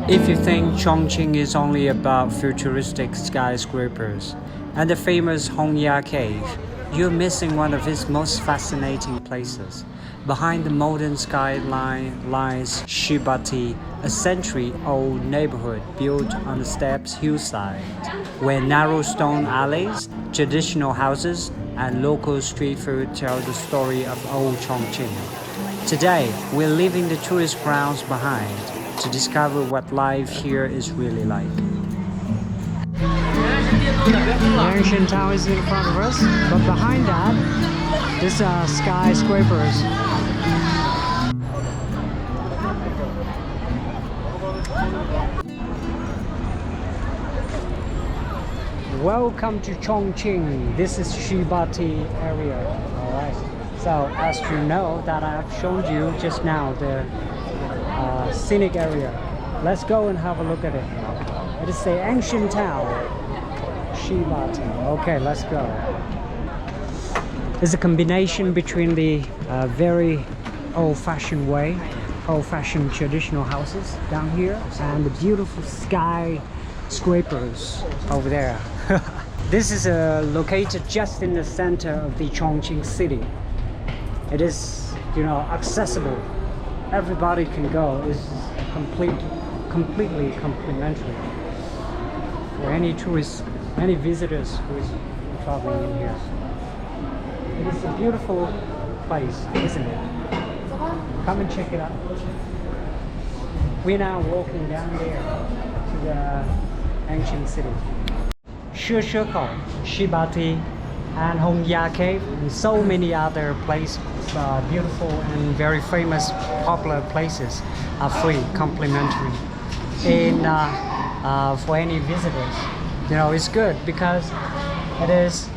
If you think Chongqing is only about futuristic skyscrapers and the famous Hongya Cave, you're missing one of its most fascinating places. Behind the modern skyline lies Shibati, a century-old neighborhood built on the steppes hillside, where narrow stone alleys, traditional houses, and local street food tell the story of old Chongqing. Today, we're leaving the tourist grounds behind to discover what life here is really like. The ancient town is in front of us, but behind that, these are skyscrapers. Welcome to Chongqing. This is Shibati area. Alright. So as you know that I've shown you just now the scenic area. Let's go and have a look at it. It is the ancient town, Shibati. Okay, let's go. It's a combination between the very old-fashioned way, old-fashioned traditional houses down here, and the beautiful skyscrapers over there. This is located just in the center of the Chongqing city. It is, accessible. Everybody can go. It's completely complimentary for any tourists, any visitors who is traveling in here. It is a beautiful place, isn't it? Come and check it out. We're now walking down there to the ancient city. Shibati, and Hongya Cave, and so many other places, beautiful and very famous, popular places are free, complimentary. And for any visitors, it's good because it is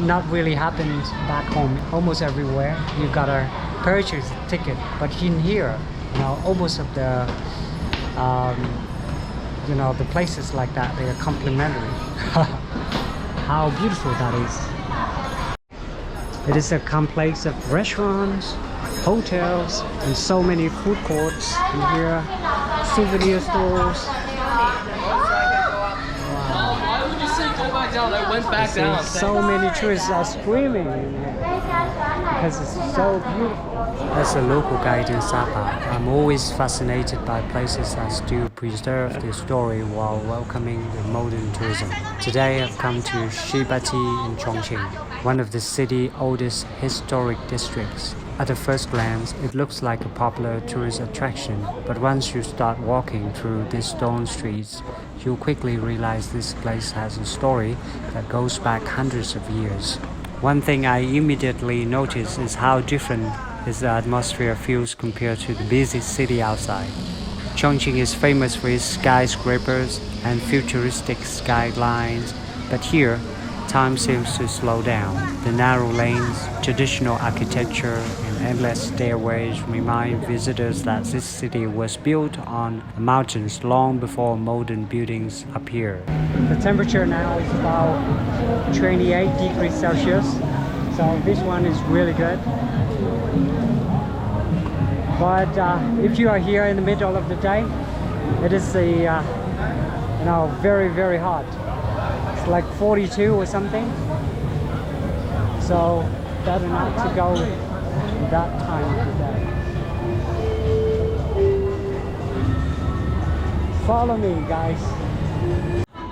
not really happened back home. Almost everywhere you gotta purchase a ticket, but in here, almost of the the places like that, they are complimentary. How beautiful that is. It is a complex of restaurants, hotels, and so many food courts in here, souvenir stores. Wow. So many tourists are screaming in here because it's so beautiful. As a local guide in Sapa, I'm always fascinated by places that still preserve their story while welcoming the modern tourism. Today I've come to Shibati in Chongqing, one of the city's oldest historic districts. At a first glance, it looks like a popular tourist attraction, but once you start walking through these stone streets, you'll quickly realize this place has a story that goes back hundreds of years. One thing I immediately notice is how different the atmosphere feels compared to the busy city outside. Chongqing is famous for its skyscrapers and futuristic skylines, but here, time seems to slow down. The narrow lanes, traditional architecture, and endless stairways remind visitors that this city was built on mountains long before modern buildings appeared. The temperature now is about 28 degrees Celsius, so this one is really good. But if you are here in the middle of the day, it is very, very hot. It's like 42 or something. So better not to go that time of the day. Follow me, guys.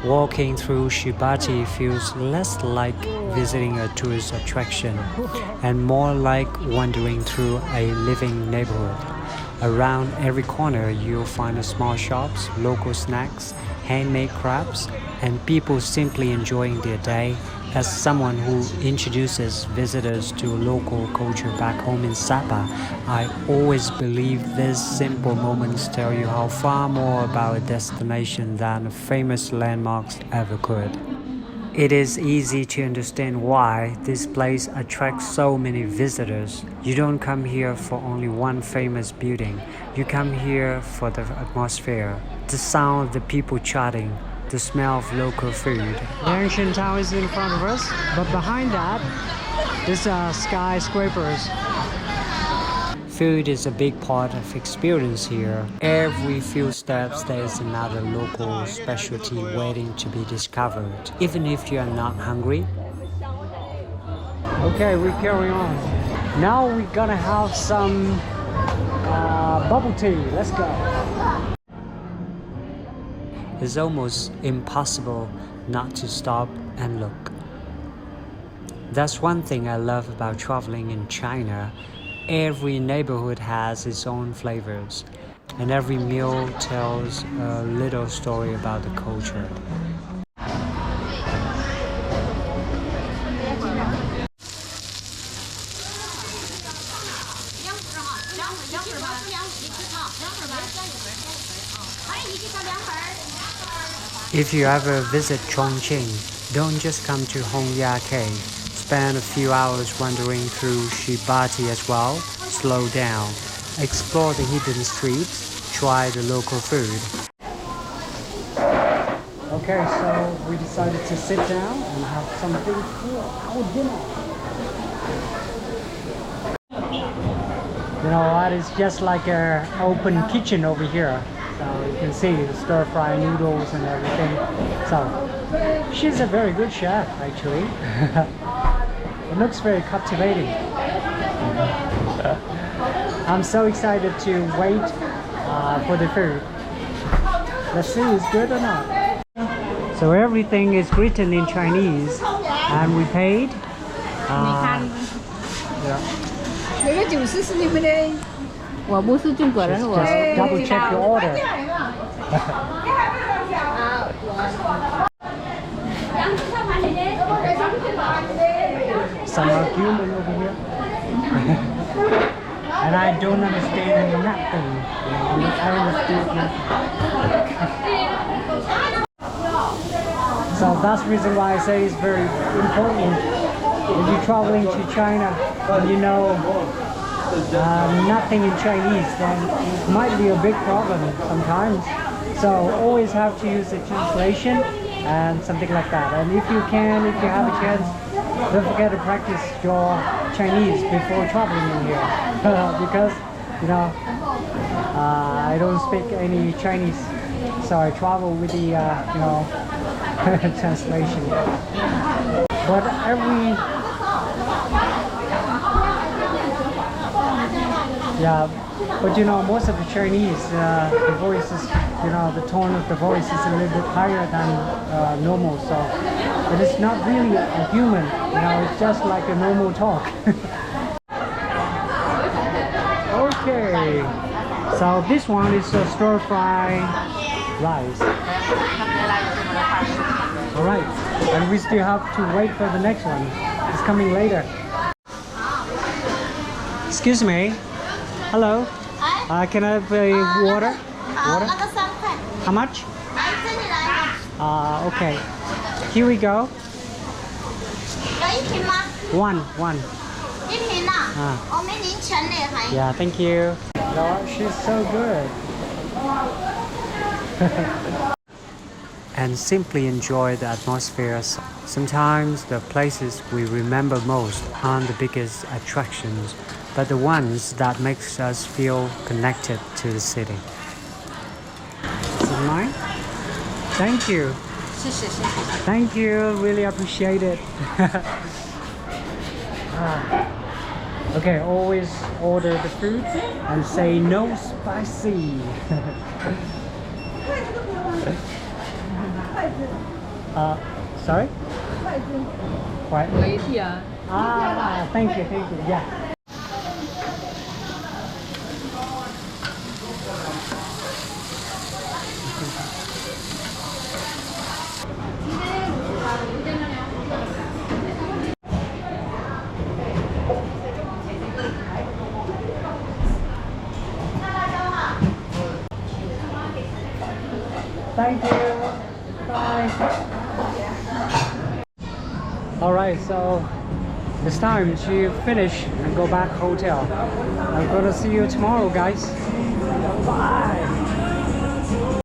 Walking through Shibati feels less like visiting a tourist attraction and more like wandering through a living neighborhood. Around every corner you'll find small shops, local snacks, handmade crafts, and people simply enjoying their day. As someone who introduces visitors to local culture back home in Sapa, I always believe these simple moments tell you how far more about a destination than famous landmarks ever could. It is easy to understand why this place attracts so many visitors. You don't come here for only one famous building. You come here for the atmosphere, the sound of the people chatting, the smell of local food. The ancient town is in front of us, but behind that, these are skyscrapers. Food is a big part of experience here. Every few steps there's another local specialty waiting to be discovered, even if you are not hungry. Okay, we carry on. Now we're gonna have some bubble tea. Let's go. It's almost impossible not to stop and look. That's one thing I love about traveling in China. Every neighborhood has its own flavors, and every meal tells a little story about the culture. If you ever visit Chongqing, don't just come to Hongya Cave. Spend a few hours wandering through Shibati as well. Slow down, explore the hidden streets, try the local food. Okay, so we decided to sit down and have something for our dinner. You know what, it's just like an open kitchen over here. So you can see the stir-fry noodles and everything. So she's a very good chef actually. It looks very captivating. I'm so excited to wait for the food. Let's see if it's good or not. So everything is written in Chinese and we paid. Yeah. 那个酒是你们的，我不是中国人，我 Just double check your order. Some argument over here. And I don't understand nothing. I understood nothing. So that's the reason why I say it's very important. If you're traveling to China and you know nothing in Chinese, then it might be a big problem sometimes. So always have to use a translation and something like that. And if you have a chance, don't forget to practice your Chinese before traveling in here. Because, you know, I don't speak any Chinese, so I travel with the, you know, translation. But but you know, most of the Chinese, the voice is, you know, the tone of the voice is a little bit higher than normal, so it is not really a human, you know, it's just like a normal talk. Okay, so this one is a stir-fry rice. Alright, and we still have to wait for the next one. It's coming later. Excuse me. Hello. Can I have a water? Water? How much? Okay. Here we go. One. Yeah, thank you. Oh, she's so good. And simply enjoy the atmosphere. Sometimes the places we remember most aren't the biggest attractions, but the ones that makes us feel connected to the city. Is it mine? Thank you. Thank you, really appreciate it. Okay, always order the food and say no spicy. Sorry? What? Thank you, yeah. Thank you. Bye. Alright, so it's time to finish and go back hotel. I'm gonna see you tomorrow, guys. Bye.